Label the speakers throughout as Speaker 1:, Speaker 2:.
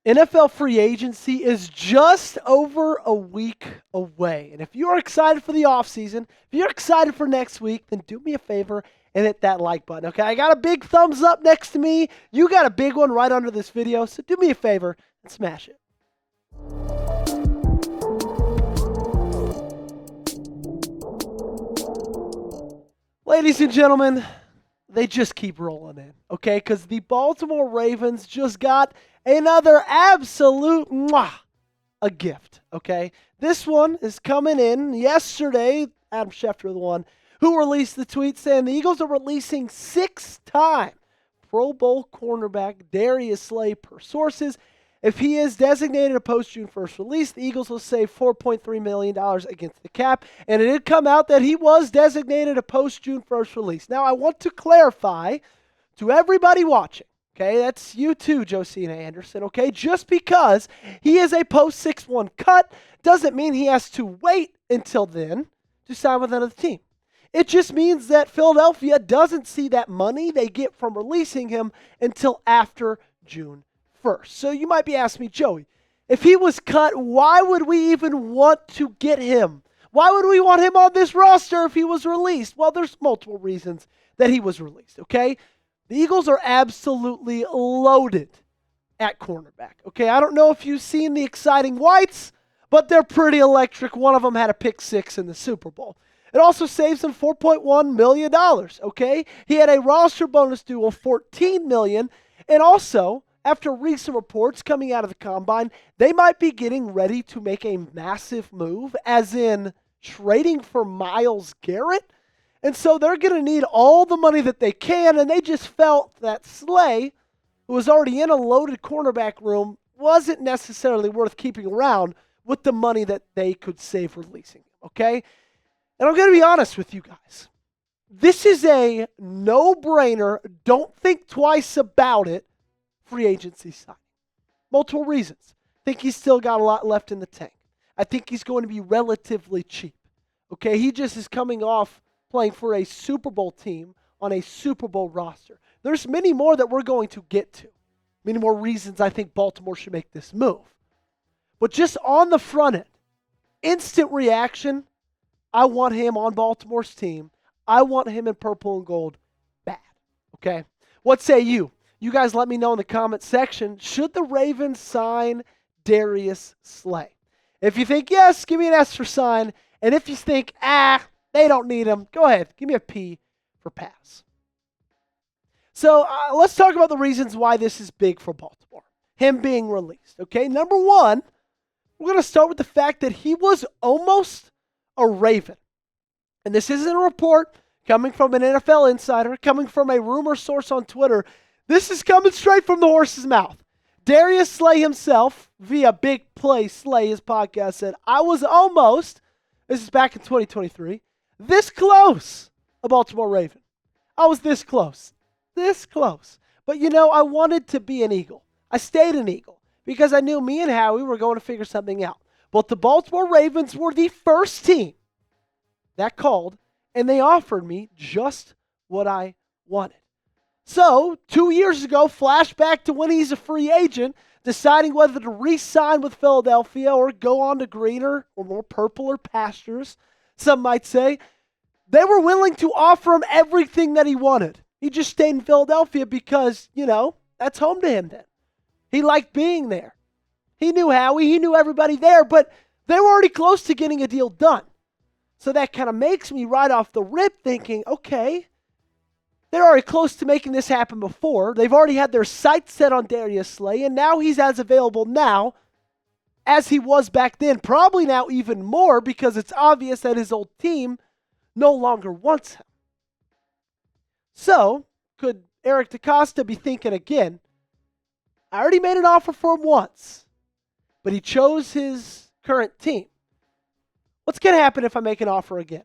Speaker 1: NFL free agency is just over a week away. And if you're excited for the offseason, if you're excited for next week, then do me a favor and hit that like button, okay? I got a big thumbs up next to me. You got a big one right under this video, so do me a favor and smash it. Ladies and gentlemen, they just keep rolling in, okay? Because the Baltimore Ravens just got another absolute a gift, okay? This one is coming in yesterday. Adam Schefter, the one who released the tweet saying the Eagles are releasing 6-time Pro Bowl cornerback Darius Slay per sources. If he is designated a post-June 1st release, the Eagles will save $4.3 million against the cap. And it did come out that he was designated a post-June 1st release. Now, I want to clarify to everybody watching, okay, that's you too, Josina Anderson, okay? Just because he is a post-6-1 cut doesn't mean he has to wait until then to sign with another team. It just means that Philadelphia doesn't see that money they get from releasing him until after June 1st. So you might be asking me, Joey, if he was cut, why would we even want to get him? Why would we want him on this roster if he was released? Well, there's multiple reasons that he was released, okay? The Eagles are absolutely loaded at cornerback, okay? I don't know if you've seen the exciting whites, but they're pretty electric. One of them had a pick six in the Super Bowl. It also saves him $4.1 million, okay? He had a roster bonus due of $14 million, and also, after recent reports coming out of the Combine, they might be getting ready to make a massive move, as in trading for Myles Garrett. And so they're going to need all the money that they can, and they just felt that Slay, who was already in a loaded cornerback room, wasn't necessarily worth keeping around with the money that they could save releasing him, okay? And I'm going to be honest with you guys. This is a no-brainer, don't think twice about it, free agency signing. Multiple reasons. I think he's still got a lot left in the tank. I think he's going to be relatively cheap. Okay, he just is coming off playing for a Super Bowl team on a Super Bowl roster. There's many more that we're going to get to. Many more reasons I think Baltimore should make this move. But just on the front end, instant reaction, I want him on Baltimore's team. I want him in purple and gold bad. Okay? What say you? You guys let me know in the comment section. Should the Ravens sign Darius Slay? If you think yes, give me an S for sign. And if you think, they don't need him, go ahead. Give me a P for pass. So let's talk about the reasons why this is big for Baltimore. Him being released. Okay, number one, we're going to start with the fact that he was almost a Raven. And this isn't a report coming from an NFL insider, coming from a rumor source on Twitter. This is coming straight from the horse's mouth. Darius Slay himself, via Big Play Slay, his podcast, said, I was almost, this is back in 2023, this close a Baltimore Raven. I was this close. But I wanted to be an Eagle. I stayed an Eagle because I knew me and Howie were going to figure something out. But the Baltimore Ravens were the first team that called, and they offered me just what I wanted. So, 2 years ago, flashback to when he's a free agent, deciding whether to re-sign with Philadelphia or go on to greener or more purpler pastures, some might say, they were willing to offer him everything that he wanted. He just stayed in Philadelphia because, that's home to him then. He liked being there. He knew Howie, he knew everybody there, but they were already close to getting a deal done. So that kind of makes me right off the rip thinking, okay, they're already close to making this happen before. They've already had their sights set on Darius Slay, and now he's as available now as he was back then. Probably now even more because it's obvious that his old team no longer wants him. So, could Eric DaCosta be thinking again, I already made an offer for him once, but he chose his current team. What's going to happen if I make an offer again?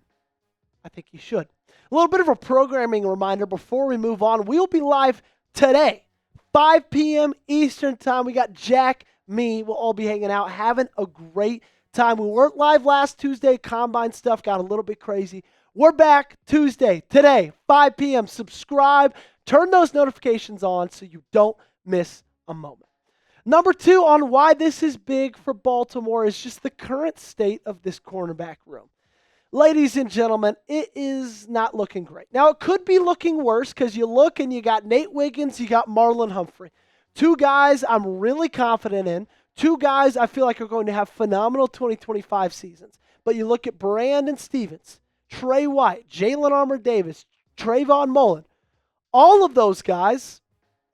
Speaker 1: I think he should. A little bit of a programming reminder before we move on. We'll be live today, 5 p.m. Eastern time. We got Jack, me. We'll all be hanging out, having a great time. We weren't live last Tuesday. Combine stuff got a little bit crazy. We're back Tuesday, today, 5 p.m. Subscribe. Turn those notifications on so you don't miss a moment. Number 2 on why this is big for Baltimore is just the current state of this cornerback room. Ladies and gentlemen, it is not looking great. Now, it could be looking worse because you look and you got Nate Wiggins, you got Marlon Humphrey. 2 guys I'm really confident in. 2 guys I feel like are going to have phenomenal 2025 seasons. But you look at Brandon Stevens, Trey White, Jalen Armour-Davis, Trayvon Mullen. All of those guys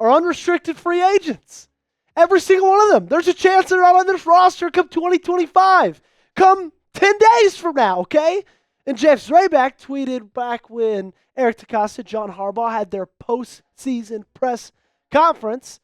Speaker 1: are unrestricted free agents. Every single one of them. There's a chance they're not on this roster come 2025. Come 10 days from now, okay? And Jeff Zreback tweeted back when Eric DeCosta, John Harbaugh had their postseason press conference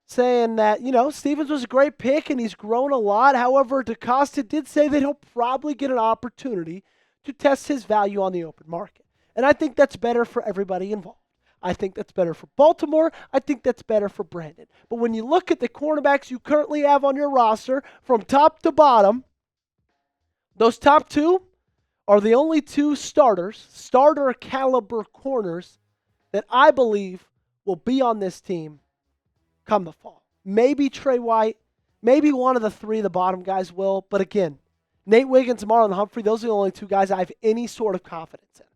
Speaker 1: saying that, Stevens was a great pick and he's grown a lot. However, DeCosta did say that he'll probably get an opportunity to test his value on the open market. And I think that's better for everybody involved. I think that's better for Baltimore. I think that's better for Brandon. But when you look at the cornerbacks you currently have on your roster from top to bottom, those top 2 are the only 2 starter caliber corners that I believe will be on this team come the fall. Maybe Trey White, maybe one of the 3 of the bottom guys will. But again, Nate Wiggins, Marlon Humphrey, those are the only 2 guys I have any sort of confidence in.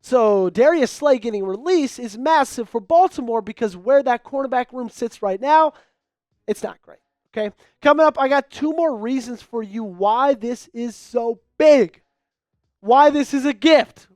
Speaker 1: So Darius Slay getting released is massive for Baltimore because where that cornerback room sits right now, it's not great. Okay, coming up, I got 2 more reasons for you why this is so big, why this is a gift.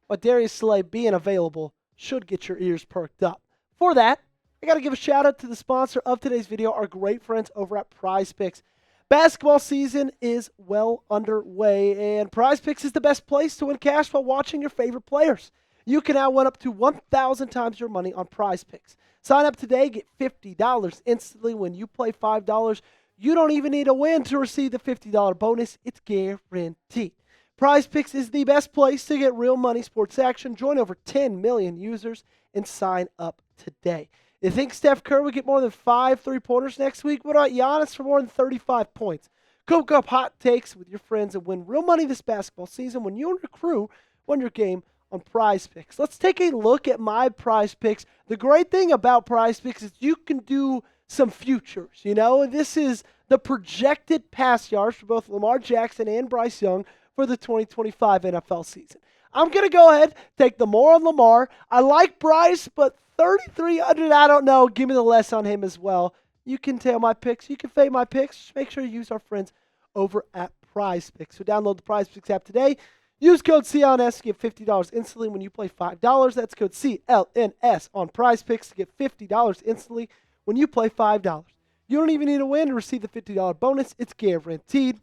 Speaker 1: But Darius Slay being available should get your ears perked up. For that, I got to give a shout out to the sponsor of today's video, our great friends over at PrizePicks. Basketball season is well underway, and PrizePicks is the best place to win cash while watching your favorite players. You can now win up to 1,000 times your money on PrizePicks. Sign up today, get $50 instantly when you play $5. You don't even need a win to receive the $50 bonus. It's guaranteed. PrizePicks is the best place to get real money sports action. Join over 10 million users and sign up today. You think Steph Curry would get more than 5 3-pointers next week? What about Giannis for more than 35 points? Cook up hot takes with your friends and win real money this basketball season when you and your crew win your game on PrizePicks. Let's take a look at my PrizePicks. The great thing about PrizePicks is you can do some futures. This is the projected pass yards for both Lamar Jackson and Bryce Young for the 2025 NFL season. I'm going to go ahead, take the more on Lamar. I like Bryce, but 3,300, I don't know. Give me the less on him as well. You can tail my picks. You can fade my picks. Just make sure you use our friends over at PrizePicks. So download the PrizePicks app today. Use code CLNS to get $50 instantly when you play $5. That's code CLNS on PrizePicks to get $50 instantly when you play $5. You don't even need a win to receive the $50 bonus. It's guaranteed.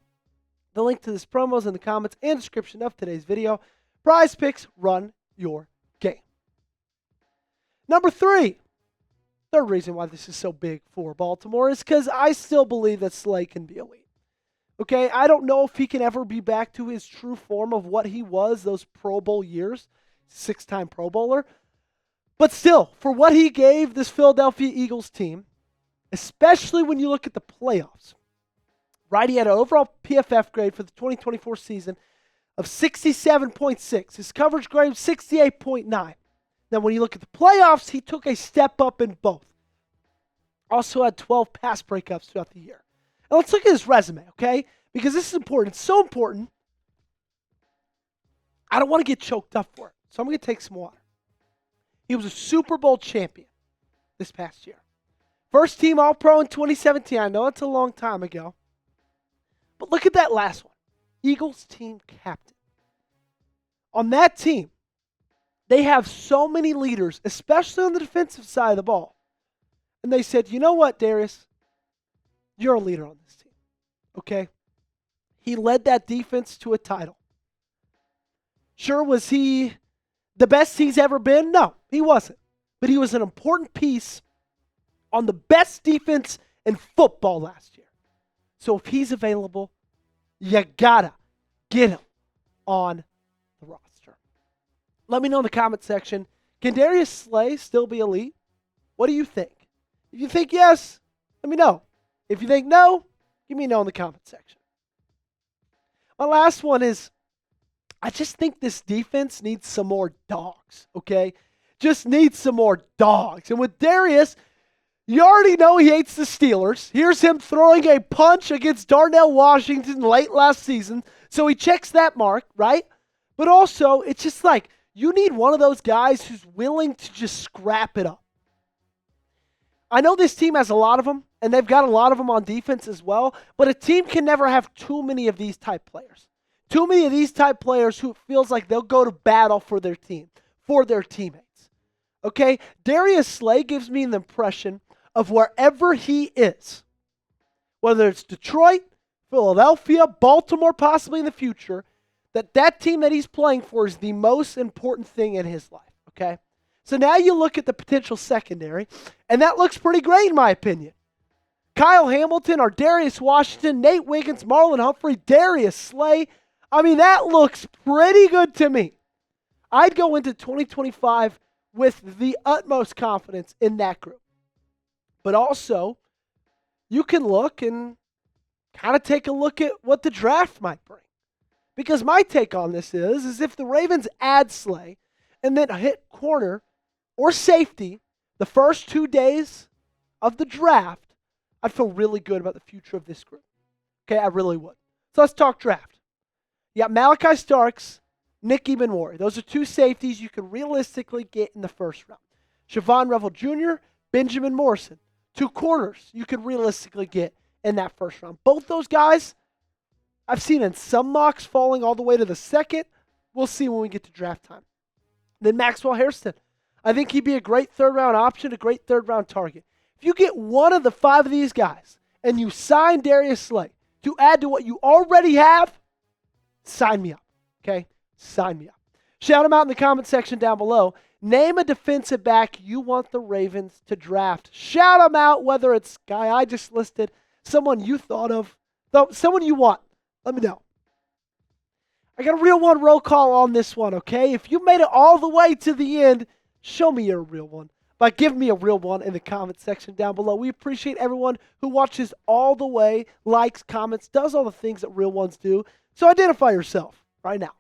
Speaker 1: The link to this promo is in the comments and description of today's video. PrizePicks, run your game. Number 3, third reason why this is so big for Baltimore is because I still believe that Slay can be elite. Okay, I don't know if he can ever be back to his true form of what he was those Pro Bowl years, 6-time Pro Bowler. But still, for what he gave this Philadelphia Eagles team, especially when you look at the playoffs, right? He had an overall PFF grade for the 2024 season of 67.6. His coverage grade was 68.9. Now, when you look at the playoffs, he took a step up in both. Also had 12 pass breakups throughout the year. Now, let's look at his resume, okay? Because this is important. It's so important. I don't want to get choked up for it. So I'm going to take some water. He was a Super Bowl champion this past year. First team All-Pro in 2017. I know it's a long time ago. But look at that last one. Eagles team captain. On that team, they have so many leaders, especially on the defensive side of the ball. And they said, you know what, Darius? You're a leader on this team. Okay? He led that defense to a title. Sure, was he the best he's ever been? No, he wasn't. But he was an important piece on the best defense in football last year. So if he's available, you gotta get him on the roster. Let me know in the comment section. Can Darius Slay still be elite? What do you think? If you think yes, let me know. If you think no, give me a no in the comment section. My last one is, I just think this defense needs some more dogs, okay? Just needs some more dogs. And with Darius, You already know he hates the Steelers. Here's him throwing a punch against Darnell Washington late last season. So he checks that mark, right? But also, it's just like, you need one of those guys who's willing to just scrap it up. I know this team has a lot of them, and they've got a lot of them on defense as well, but a team can never have too many of these type players. Too many of these type players who it feels like they'll go to battle for their team, for their teammates. Okay? Darius Slay gives me an impression of wherever he is, whether it's Detroit, Philadelphia, Baltimore, possibly in the future, that team that he's playing for is the most important thing in his life, okay? So now you look at the potential secondary, and that looks pretty great in my opinion. Kyle Hamilton or Darius Washington, Nate Wiggins, Marlon Humphrey, Darius Slay. I mean, that looks pretty good to me. I'd go into 2025 with the utmost confidence in that group. But also, you can look and kind of take a look at what the draft might bring. Because my take on this is if the Ravens add Slay and then hit corner or safety the first 2 days of the draft, I'd feel really good about the future of this group. Okay, I really would. So let's talk draft. You got Malachi Starks, Nick Ebenwari. Those are two safeties you can realistically get in the first round. Siobhan Revel Jr., Benjamin Morrison. Two corners you could realistically get in that first round. Both those guys, I've seen in some mocks falling all the way to the second. We'll see when we get to draft time. Then Maxwell Hairston. I think he'd be a great third-round option, a great third-round target. If you get one of the five of these guys and you sign Darius Slay to add to what you already have, sign me up, okay? Sign me up. Shout them out in the comment section down below. Name a defensive back you want the Ravens to draft. Shout them out, whether it's guy I just listed, someone you thought of, someone you want. Let me know. I got a real one roll call on this one, okay? If you made it all the way to the end, show me you're a real one by giving me a real one in the comment section down below. We appreciate everyone who watches all the way, likes, comments, does all the things that real ones do. So identify yourself right now.